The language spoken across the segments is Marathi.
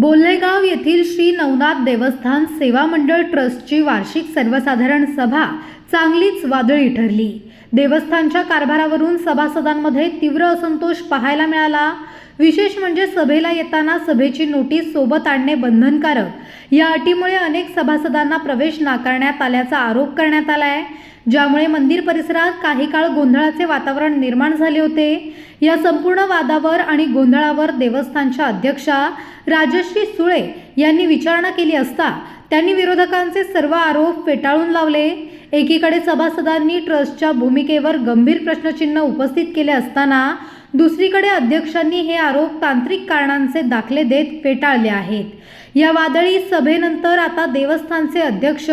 बोल्लेगाव येथील श्री नवनाथ देवस्थान सेवा मंडळ ट्रस्टची वार्षिक सर्वसाधारण सभा चांगलीच वादळी ठरली. देवस्थानच्या कारभारावरून सभासदांमध्ये तीव्र असंतोष पाहायला मिळाला. विशेष म्हणजे सभेला येताना सभेची नोटीस सोबत आणणे बंधनकारक या अटीमुळे अनेक सभासदांना प्रवेश नाकारण्यात आल्याचा आरोप करण्यात आला आहे, ज्यामुळे मंदिर परिसरात काही काळ गोंधळाचे वातावरण निर्माण झाले होते. या संपूर्ण वादावर आणि गोंधळावर देवस्थानच्या अध्यक्षा राजश्री सुळे यांनी विचारणा केली असता त्यांनी विरोधकांचे सर्व आरोप फेटाळून लावले. एकीकडे सभासदांनी ट्रस्टच्या भूमिकेवर गंभीर प्रश्नचिन्ह उपस्थित केले असताना दुसरीकडे अध्यक्षांनी हे आरोप तांत्रिक कारणांचे दाखले देत फेटाळले आहेत. या वादळी सभेनंतर आता देवस्थानचे अध्यक्ष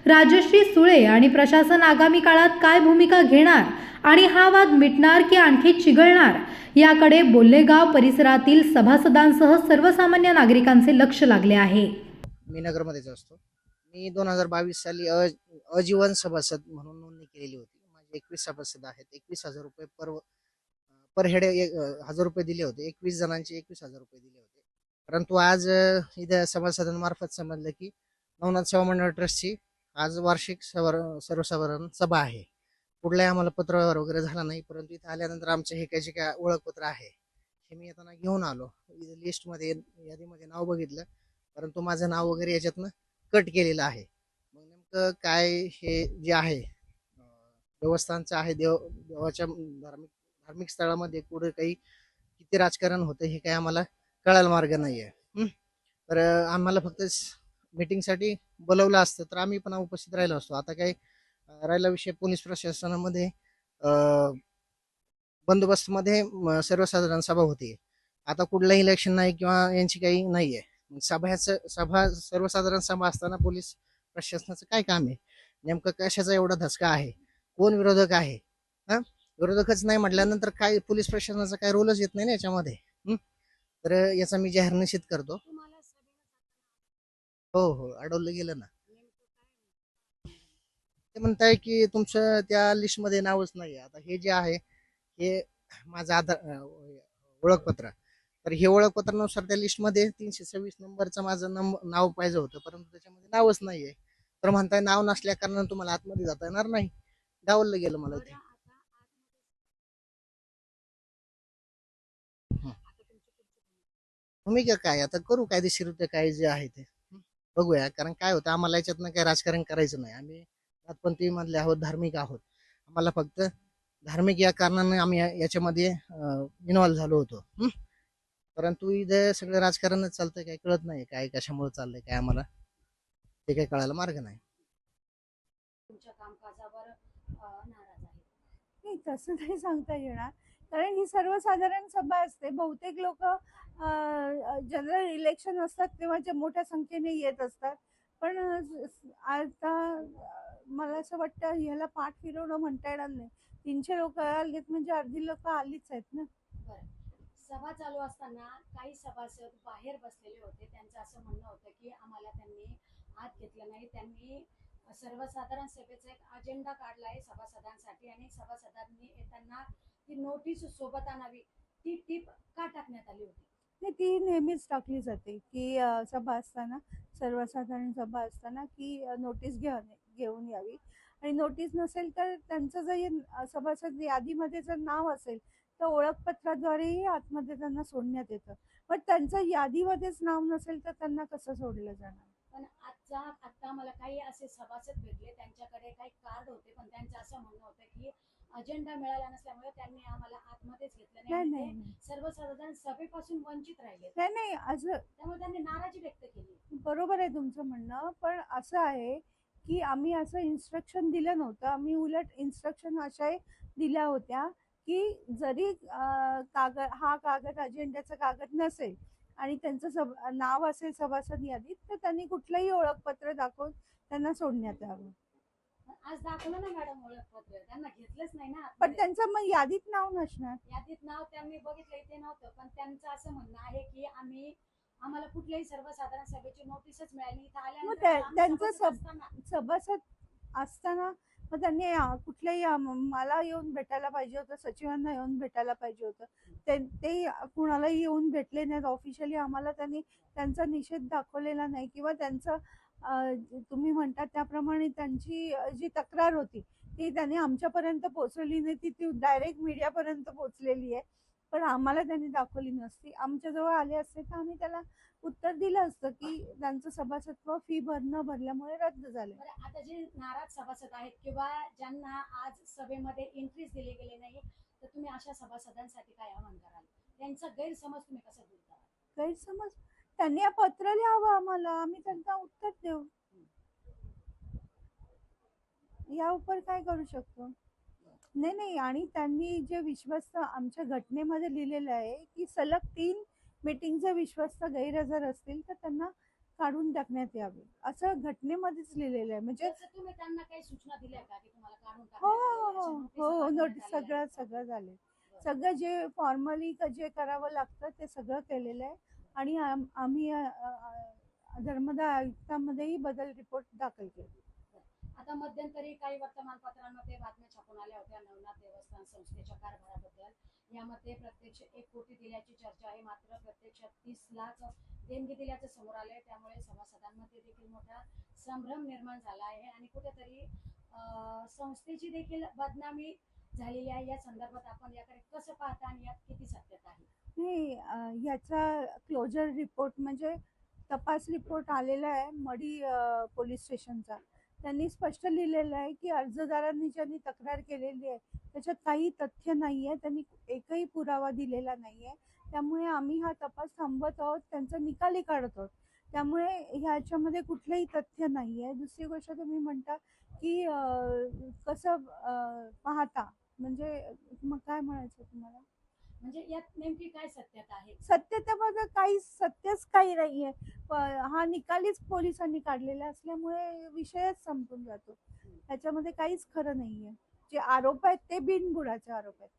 राजश्री सुळे आणि प्रशासन आगामी काळात काय भूमिका घेणार आणि हा वाद मिटणार की आणखी चिघळणार याकडे बोल्लेगाव परिसरातील सभासदांसह सर्वसामान्य नागरिकांचे लक्ष लागले आहे. मी नगरमध्येच असतो. मी 2022 साली अजीवन सभासद म्हणून नोंदणी केलेली होती. माझे 21 सभासद आहेत. 21,000 रुपये पर हेड 1,000 रुपये दिले होते. 21 जणांचे 21,000 रुपये दिले होते. परंतु आज इथं सभासदांमार्फत समजलं की नवनाथ सेवा मंडळ ट्रस्टची आज वार्षिक सर्वसाधारण सभा आहे. कुठलाही आम्हाला पत्रव्यवहार वगैरे झाला नाही, परंतु इथं आल्यानंतर आमचे हे काय जे काय ओळखपत्र आहे हे मी येताना घेऊन आलो. लिस्टमध्ये यादीमध्ये नाव बघितलं, परंतु माझं नाव वगैरे याच्यातनं कट केलेलं आहे. मग नेमकं काय हे जे आहे देवस्थानचं आहे, देवाच्या धार्मिक स्थळामध्ये कुठे काही किती राजकारण होतं हे काही आम्हाला कळायला मार्ग नाही आहे. तर आम्हाला फक्त मीटिंगसाठी बोलवलं असतं तर आम्ही पण उपस्थित राहिलो असतो. आता काही राहिला विषय, पोलीस प्रशासनामध्ये बंदोबस्तमध्ये सर्वसाधारण सभा होती. आता कुठलंही इलेक्शन नाही किंवा यांची काही नाही आहे. सभा सर्वसाधारण सभा असताना पोलीस प्रशासनाचं काय काम आहे? नेमकं कशाचा एवढा धसका आहे? कोण विरोधक आहे? विरोधकच नाही म्हटल्यानंतर काय पोलीस प्रशासनाचा काय रोलच येत नाही ना याच्यामध्ये. तर याचा मी जाहीर निषेध करतो. हो, अडवलं गेलं ना. ते म्हणताय की तुमचं त्या लिस्टमध्ये नावच नाही. आता हे जे आहे हे माझं आधार ओळखपत्र, तर हे ओळखपत्रानुसार त्या लिस्टमध्ये 326 नंबरचं माझं नाव पाहिजे होतं, परंतु त्याच्यामध्ये नावच नाहीये. तर म्हणताय नाव नसल्या कारणाने तुम्हाला आतमध्ये जाता येणार नाही. डावललं गेलं मला ते. भूमिका काय आता करू, कायदेशीर काय जे आहे ते बघूया. कारण काय होतं, आम्हाला याच्यातनं काही राजकारण करायचं नाही. आम्ही नाथपंथी मधले आहोत, धार्मिक आहोत. आम्हाला फक्त धार्मिक या कारणाने आम्ही याच्यामध्ये इन्व्हॉल्व्ह झालो होतो. परंतु इथं सगळं राजकारणच चालतंय, काही कळत नाही काय कशामुळे चाललंय काय आम्हाला ते काही कळायला मार्ग नाही. तुमच्या कामकाजावर नाराज आहे? नाही, तसं नाही सांगता येणार, कारण ही सर्वसाधारण सभा असते. बहुतेक लोक जनरल इलेक्शन असतात तेव्हा मोठ्या संख्येने येत असतात. पण आता मला असं वाटतं ह्याला पाठ फिरवणं म्हणता येणार नाही. 300 लोक आलीत म्हणजे अर्धी लोक आलीच आहेत ना. बरं, सभा चालू असताना काही सभासद बाहेर बसलेले होते. त्यांचं असं म्हणणं होतं की आम्हाला त्यांनी आत घेतलं नाही. त्यांनी सर्वसाधारण सभेचा एक अजेंडा काढलाय सभासदांसाठी आणि सभासदांनी येताना ती नोटीस सोबत आणावी, ती टीप का टाकण्यात आली होती? नाही, ती नेहमीच टाकली जाते की सभा असताना, सर्वसाधारण सभा असताना की नोटीस घेऊन यावी. आणि नोटीस नसेल तर त्यांचं जर सभासद यादीमध्ये जर नाव असेल तर ओळखपत्राद्वारेही आतमध्ये त्यांना सोडण्यात येतं. पण त्यांचं यादीमध्येच नाव नसेल तर त्यांना कसं सोडलं जाणार? पण आता मला काही असे सभासद भेटले, त्यांच्याकडे काही कार्ड होते, पण त्यांचं असं म्हणणं होतं की अजेंडा मिळाला नसल्यामुळे त्यांनी आम्हाला आतमध्येच घेतलं नाही. सर्वसाधारण सभेपासून वंचित राहिले. नाही, असं त्यामुळे त्यांनी नाराजी व्यक्त केली. बरोबर आहे तुमचं म्हणणं, पण असं आहे की आम्ही असं इन्स्ट्रक्शन दिलं नव्हतं. आम्ही उलट इन्स्ट्रक्शन अशा दिल्या होत्या की जरी हा कागद अजेंड्याचा कागद नसेल आणि त्यांचं नाव असेल सभासद यादीत, तर त्यांनी कुठलंही ओळखपत्र दाखवून त्यांना सोडण्यात यावं. आज दाखवलं ना मॅडम ओळखपत्र, त्यांना घेतलंच नाही ना. पण त्यांचं मग यादीत नाव नसणार. यादीत नाव त्यांनी बघितलं इथे नव्हतं, पण त्यांचं असं म्हणणं आहे की आम्हाला कुठल्याही सर्वसाधारण सभेची नोटीसच मिळाली. इथं आल्यानंतर त्यांचं सभासद असताना मग त्यांनी कुठल्याही मला येऊन भेटायला पाहिजे होतं, सचिवांना येऊन भेटायला पाहिजे होतं. ते कुणालाही येऊन भेटले नाहीत ऑफिशियली. आम्हाला त्यांनी त्यांचा निषेध दाखवलेला नाही किंवा त्यांचं तुम्ही म्हणतात त्याप्रमाणे त्यांची जी तक्रार होती ती त्यांनी आमच्यापर्यंत पोहोचवली नाही. ती डायरेक्ट मीडियापर्यंत पोहोचलेली आहे. पण आम्हाला त्यांनी दाखवली नसती. आमच्याजवळ आले असते तर आम्ही त्याला उत्तर दिलं असतं की त्यांचं सभासदत्व फी भरल्यामुळे रद्द झाले. बरं, आता जे नाराज सभासद आहेत किंवा ज्यांना आज सभेमध्ये एंट्रीज दिले गेले नाही, तर तुम्ही अशा सभासदांसाठी काय आवाहन कराल? त्यांचा गैरसमज तुम्ही कसं दूर कराल? गैरसमज त्यांनी पत्र लिहावं आम्हाला, आम्ही त्यांना उत्तर देऊ. या उपर काय करू शकतो? नाही आणि त्यांनी जे विश्वस्त आमच्या घटनेमध्ये लिहिलेलं आहे की सलग 3 मीटिंगचे विश्वस्त गैरहजर असतील तर त्यांना काढून टाकण्यात यावे, असं घटनेमध्येच लिहिलेलं आहे. म्हणजे तसं तुम्ही त्यांना काही सूचना दिल्या का की तुम्हाला काढून हो टाकण्यात हो आले, अशा हो नोटीस नोटीस पाठवण्यात आलेल्या सगळं आहेत? झाले. सगळं जे फॉर्मली जे करावं लागतं ते सगळं केलेलं आहे. आणि आम्ही धर्मदाय आयुक्तांमध्येही बदल रिपोर्ट दाखल केले. आता मध्यंतरी काही वर्तमानपत्रांमध्ये बातम्या छापून आल्या होत्या नवनाथ देवस्थान संस्थेच्या कारभाराबद्दल. यामध्ये प्रत्यक्ष 1 कोटी दिल्याची चर्चा आहे, मात्र प्रत्यक्षात 30 लाख देणगी दिल्याचं समोर आलंय. त्यामुळे सभासदांमध्ये देखील मोठा संभ्रम निर्माण झाला आहे आणि कुठेतरी संस्थेची देखील बदनामी झालेली आहे. या संदर्भात आपण याकडे कसं पाहता आणि यात किती सत्यता आहे? नाही, याचा क्लोजर रिपोर्ट म्हणजे तपास रिपोर्ट आलेला आहे मढी पोलीस स्टेशनचा. त्यांनी स्पष्ट लिहिलेलं आहे की अर्जदारांनी ज्यांनी तक्रार केलेली आहे त्याच्यात काही तथ्य नाही आहे. त्यांनी एकही पुरावा दिलेला नाही आहे. त्यामुळे आम्ही हा तपास थांबवत आहोत, त्यांचा निकालही काढत आहोत. त्यामुळे ह्याच्यामध्ये कुठलंही तथ्य नाही आहे. दुसरी गोष्ट तुम्ही म्हणता की कसं पाहता, म्हणजे मग काय म्हणायचं तुम्हाला? म्हणजे यात नेमकी काय सत्यता आहे? सत्यतेमध्ये काही सत्यच काही नाहीये. हा निकालीच पोलिसांनी काढलेला असल्यामुळे विषयच संपून जातो. त्याच्यामध्ये काहीच खरं नाहीये. जे आरोप आहेत ते बिनबुडाचे आरोप आहेत.